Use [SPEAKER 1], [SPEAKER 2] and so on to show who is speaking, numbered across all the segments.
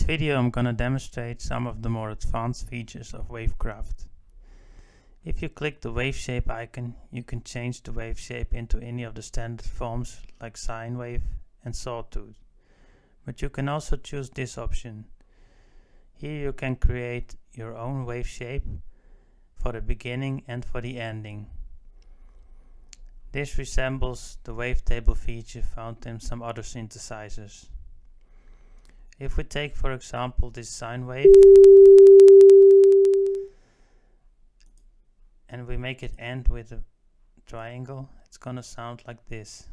[SPEAKER 1] this video I'm gonna demonstrate some of the more advanced features of WaveCraft. If you click the wave shape icon, you can change the wave shape into any of the standard forms like sine wave and sawtooth. But you can also choose this option. Here you can create your own wave shape for the beginning and for the ending. This resembles the wavetable feature found in some other synthesizers. If we take, for example, this sine wave and we make it end with a triangle, it's gonna sound like this.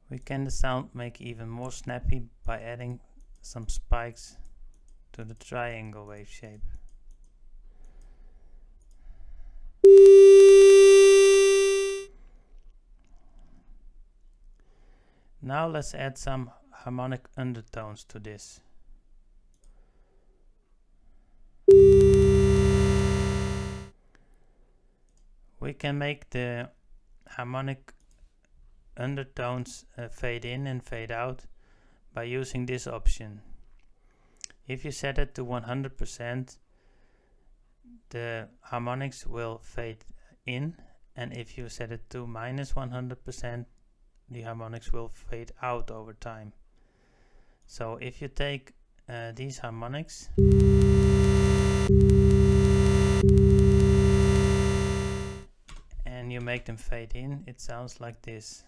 [SPEAKER 1] We can the sound make even more snappy by adding some spikes to the triangle wave shape. Now let's add some harmonic undertones to this. We can make the harmonic undertones fade in and fade out by using this option. If you set it to 100%, the harmonics will fade in, and if you set it to minus 100%, the harmonics will fade out over time. So if you take these harmonics and you make them fade in, it sounds like this.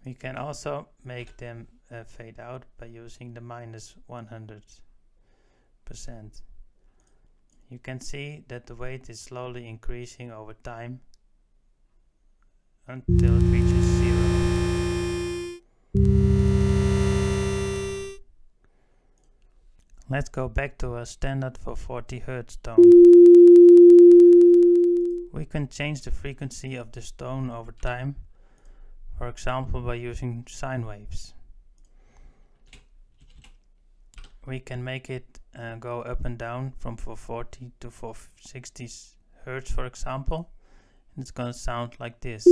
[SPEAKER 1] We can also make them fade out by using the minus 100%. You can see that the weight is slowly increasing over time until it reaches 0. Let's go back to a standard for 40 Hz tone. We can change the frequency of this tone over time, for example by using sine waves. We can make it go up and down from 440 to 460 Hz, for example, and it's gonna sound like this.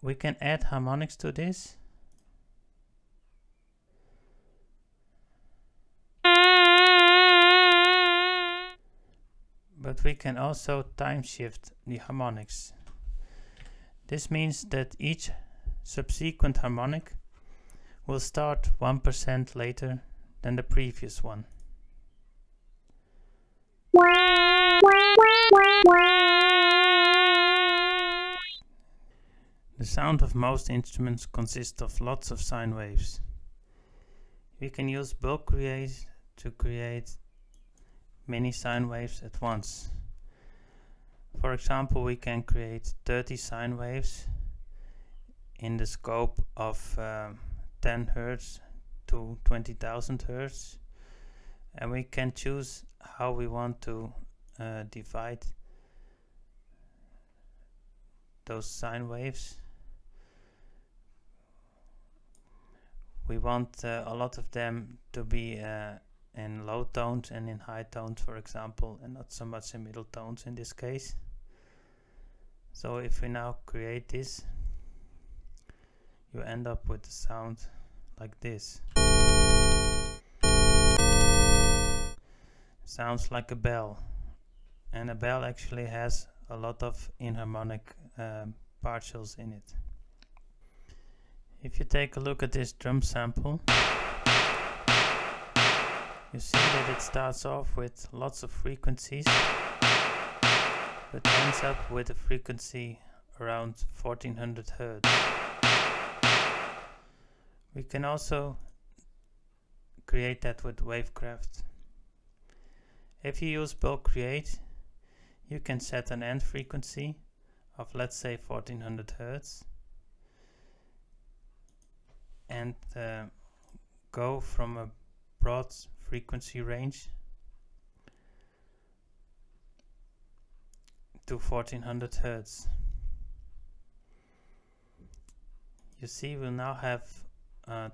[SPEAKER 1] We can add harmonics to this. But we can also time shift the harmonics. This means that each subsequent harmonic will start 1% later than the previous one. The sound of most instruments consists of lots of sine waves. We can use bulk create to create many sine waves at once. For example, we can create 30 sine waves in the scope of 10 Hz to 20,000 Hz, and we can choose how we want to divide those sine waves. We want a lot of them to be in low tones and in high tones, for example, and not so much in middle tones in this case. So if we now create this, you end up with a sound like this. Sounds like a bell, and a bell actually has a lot of inharmonic partials in it. If you take a look at this drum sample, you see that it starts off with lots of frequencies, but ends up with a frequency around 1400 Hz. We can also create that with WaveCraft. If you use bulk create, you can set an end frequency of, let's say, 1400 Hz and go from a broad frequency range to 1400 Hz. You see, we'll now have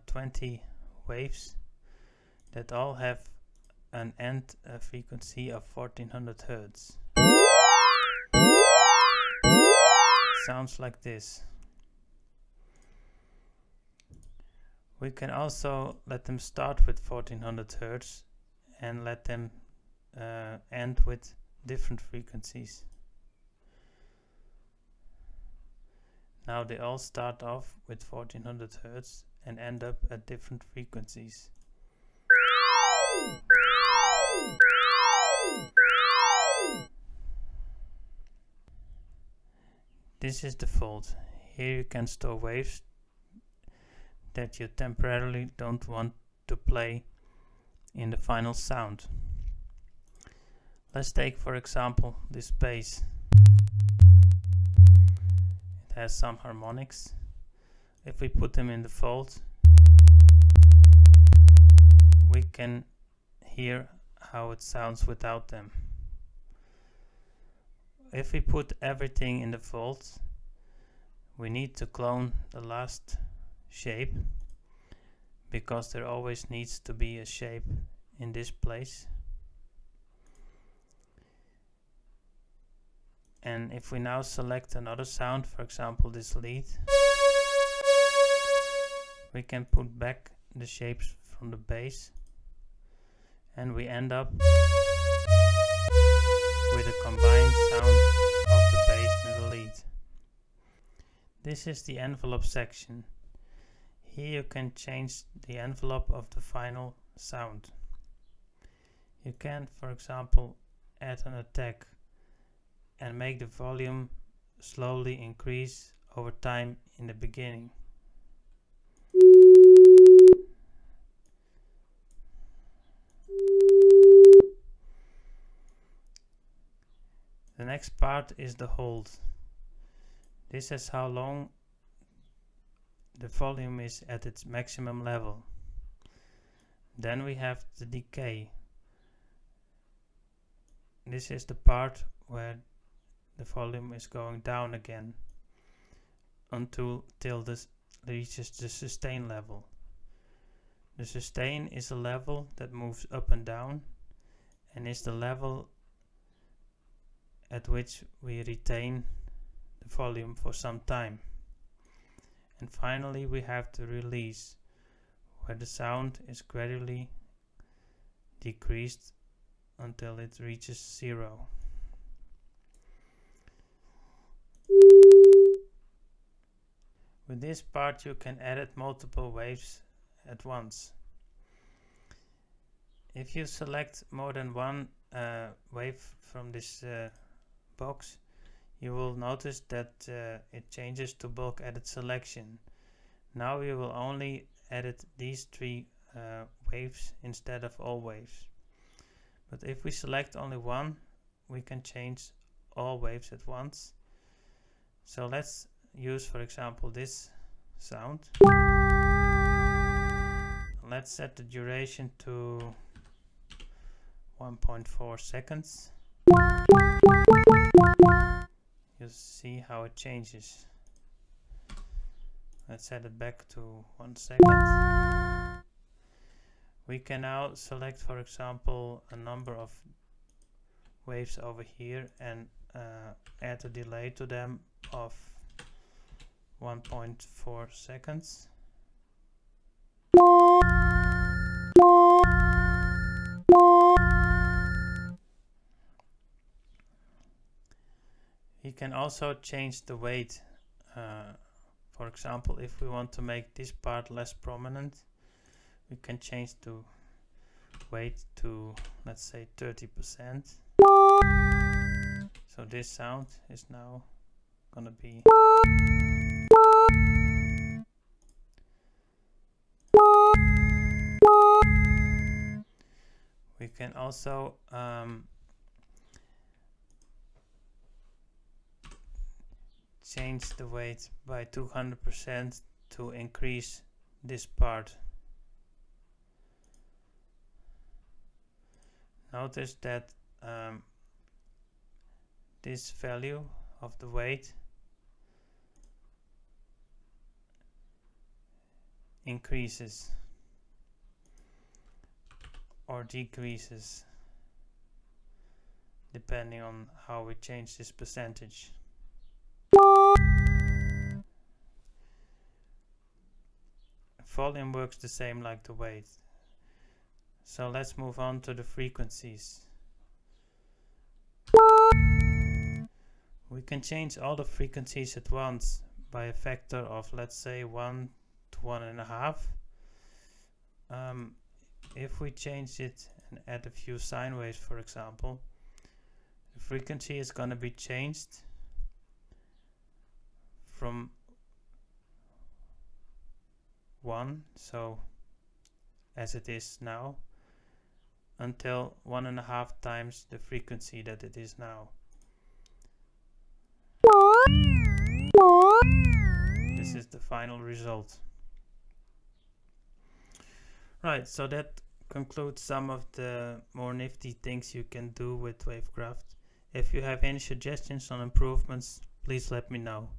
[SPEAKER 1] 20 waves that all have an end frequency of 1400 Hertz. It sounds like this. We can also let them start with 1400 Hertz and let them end with different frequencies. Now they all start off with 1400 Hertz and end up at different frequencies. This is the default. Here you can store waves that you temporarily don't want to play in the final sound. Let's take for example this bass. It has some harmonics. If we put them in default, we can hear how it sounds without them. If we put everything in default, we need to clone the last shape, because there always needs to be a shape in this place. And if we now select another sound, for example this lead, we can put back the shapes from the bass and we end up with a combined sound of the bass and the lead. This is the envelope section. Here you can change the envelope of the final sound. You can, for example, add an attack and make the volume slowly increase over time in the beginning. The next part is the hold. This is how long the volume is at its maximum level. Then we have the decay. This is the part where the volume is going down again until this reaches the sustain level. The sustain is a level that moves up and down and is the level at which we retain the volume for some time. And finally we have the release, where the sound is gradually decreased until it reaches 0. With this part you can edit multiple waves at once. If you select more than one wave from this box, you will notice that it changes to bulk edit selection. Now we will only edit these 3 waves instead of all waves. But if we select only one, we can change all waves at once. So let's use, for example, this sound. Let's set the duration to 1.4 seconds. You'll see how it changes. Let's set it back to 1 second. We can now select, for example, a number of waves over here and add a delay to them of 1.4 seconds. You can also change the weight. For example, if we want to make this part less prominent, we can change the weight to, let's say, 30%. So this sound is now gonna be we can also change the weight by 200% to increase this part. Notice that this value of the weight increases. or decreases depending on how we change this percentage. Volume works the same like the weight. So let's move on to the frequencies. We can change all the frequencies at once by a factor of, let's say, 1 to 1.5. If we change it and add a few sine waves, for example, the frequency is going to be changed from 1, so as it is now, until 1.5 times the frequency that it is now. This is the final result. Right, so that concludes some of the more nifty things you can do with WaveCraft. If you have any suggestions on improvements, please let me know.